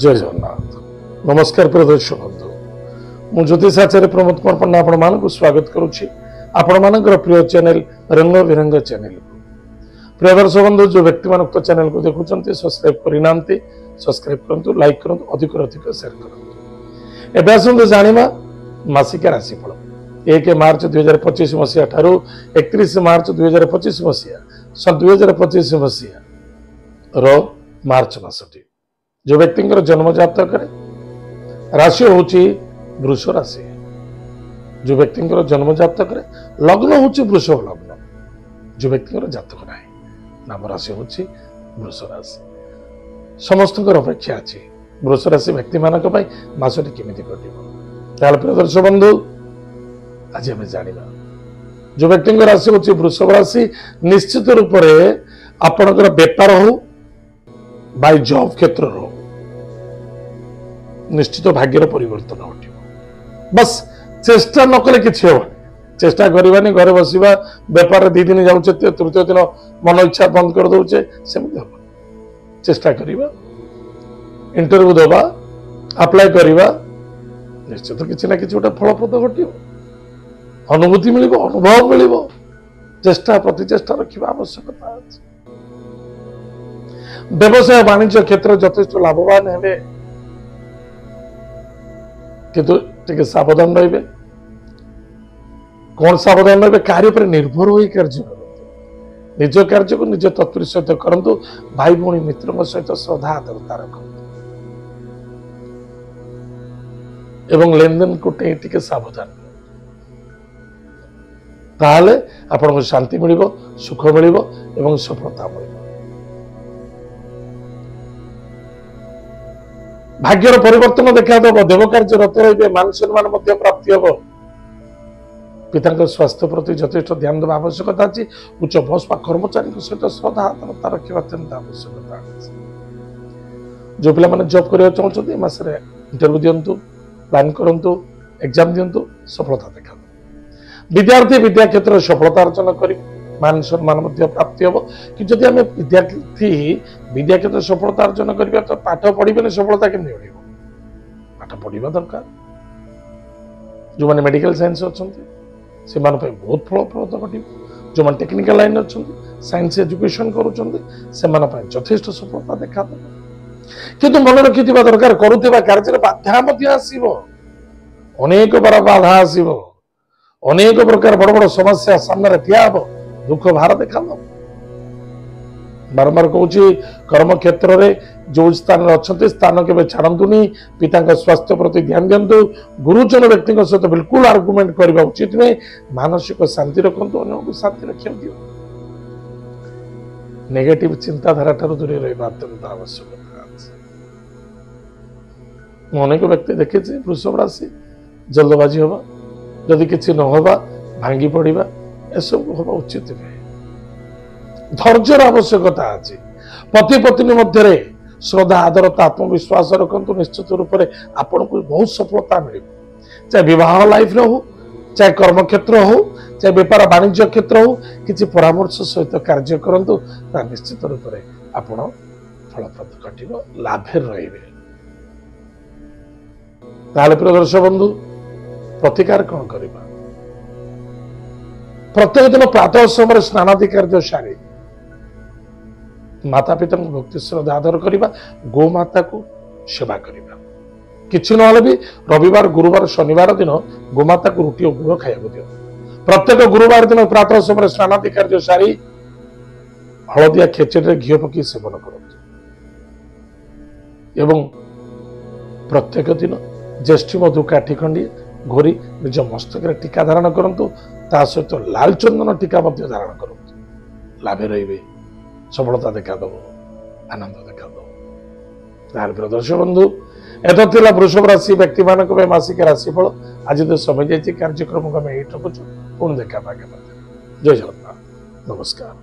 जय जगन्नाथ। नमस्कार प्रिय दर्शक बंधु, मु ज्योतिषाचार्य प्रमोद कुमार पन्ना आपण मानक स्वागत करुछि आपण मानकर प्रिय चैनल रंग विरंग चैनल को। प्रिय दर्शक बंधु, जो व्यक्ति मान उक्त चैनल को देखुचंती सब्सक्राइब करिनांती सब्सक्राइब करंतु, लाइक करंतु, अधिक अधिक शेयर करंतु। एबे आसंतु जानिबा मासिक राशिफल 1 मार्च 2025 मसिया ठारू 31 मार्च 2025 मसिया सन 2025 मसिया रो मार्च मासटी जो व्यक्ति जन्म जातक राशि होची वृष राशि। जो व्यक्ति जन्म जातक लग्न होची वृषभ लग्न, जो व्यक्ति जातक ना नाम राशि होची वृष राशि। समस्त अपेक्षा अच्छी वृष राशि व्यक्ति मानक मासटी केमिति कटिबो। प्रिय दर्शक बंधु, आज आम जानिबा जो व्यक्ति राशि होची वृषभ राशि, निश्चित रूप से आपणकर बेपार हो बाय जॉब क्षेत्र रो निश्चित भाग्यर परिवर्तन घटिबो। बस चेष्टा न कले किछि हो, चेष्टा करबानी घरे बसिबा व्यापार 2 दिन जाउचे तृतीय दिन मन इच्छा बंद कर दउचे सेमि हो। चेष्टा करिबा, इंटरव्यू देबा, अप्लाई करिबा, निश्चित किछि ना किछि उटा फलप्रद घटिबो। अनुभूति मिलिबो, अनुभव मिलिबो। चेष्टा प्रति चेष्टा रखिबा आवश्यकता अछि। व्यवसाय वाणिज्य क्षेत्र यथेष्ट लाभवान हेबे, किंतु टिके सावधान रहिबे। कौन सावधान रहिबे? कार्य पर निर्भर होई कार्य करंतु, निज कार्य को निज तत्पर सहित करंतु। भाई भौणी मित्र सहित श्रद्धा आदरता रखंतु एवं लेनदेन को टिके सावधान, ताहले आपनको शांति मिलिबो, सुख मिलिबो एवं सफलता मिलिबो। भाग्यर परिवर्तन देखा देव, देव कार्य रत रही, मान सम्मान प्राप्ति हम। पिता स्वास्थ्य प्रति यथेष्ट ध्यान देवा आवश्यकता अच्छी। उच्च बस कर्मचारी सहित श्रद्धा आदरता रखा अत्यंत आवश्यकता। जो पिला माने जॉब करने चाहते मासरे इंटरव्यू दिंतु, प्लान करंतु, एग्जाम दिंतु, सफलता देखा। विद्यार्थी विद्या क्षेत्र सफलता अर्जन कर मान सम्मान प्राप्ति हम। कि जदि आम विद्यार्थी विद्या क्षेत्र सफलता अर्जन करबा तो पाठ पढ़िबे सफलता केमि मिलिबो? पाठ पढ़िबा दरकार। जो माने मेडिकल साइंस अछंती से मान पे बहुत फलप्रद घटिबो। जो माने टेक्निकल लाइन अछंती, साइंस एजुकेशन करूछंती, से मान पे यथेष्ट सफलता देखा देबो। किंतु मन रखिथिबा दरकार, करूथिबा कार्य बाधा मध्य आसीबो, अनेक बार बाधा आसीबो, अनेक प्रकार बड़ बड़ समस्या सामने ठिया हबो, दुख भार देखा। बारंबार कहूँ कर्म क्षेत्र में जो स्थान अच्छा स्थान के छाड़तुनि। पिता स्वास्थ्य प्रति ध्यान दिंतु। गुरुजन व्यक्ति सहित बिल्कुल आर्गुमेंट करने उचित नहीं। मानसिक शांति रखु, अन्य शांति रखा दियो। नेगेटिव चिंताधारा दूरी रहा अत्यंत आवश्यकता। अनेक व्यक्ति देखे वृषभ राशि जल्दबाजी हवा, जदि किसी न हवा भांगी पड़ा, एसबू हम उचित नहीं। धैर्यर आवश्यकता अच्छी। पति पत्नी मध्य श्रद्धा आदरता आत्मविश्वास रखु, निश्चित रूप से आपन को बहुत सफलता मिल। चाहे विवाह लाइफ हो, चाहे कर्म क्षेत्र हो, चाहे व्यापार वाणिज्य क्षेत्र हो, किसी परामर्श सहित कार्य करंतु, निश्चित रूप से आपन फलप्रद घटिबो, लाभे रहिबे। ताले प्रिय दर्शक बंधु, प्रतिकार कौन करबा? प्रत्येक दिन प्रातः समय स्नानादि कार्य सारी माता पिता भक्ति श्रद्धा आदर करवा, गो माता को सेवा करवा। किछि न भी रविवार, गुरुवार, शनिवार दिन गोमाता को रुटी और गुड़ खाया दियो। प्रत्येक गुरुवार दिन प्रातः समय स्नानादि कार्य सारी हलदिया खेचेडी घी पकई सेवन करते। एवं प्रत्येक दिन ज्येष्ठी मधु काठी खंडी घोरी निज मस्तक टीका धारण करंतु। ता सहित लाल चंदन टीका धारण करूँ, लाभे रही, सफलता देखा दब, आनंद देखा दब। प्रिय दर्शक बंधु, एत वृषभ राशि व्यक्ति मानक मासिक राशिफल। आज तो समय जाइए, कार्यक्रम को आम ये रखुचु। पुणी देखा। जय जगन्नाथ, नमस्कार।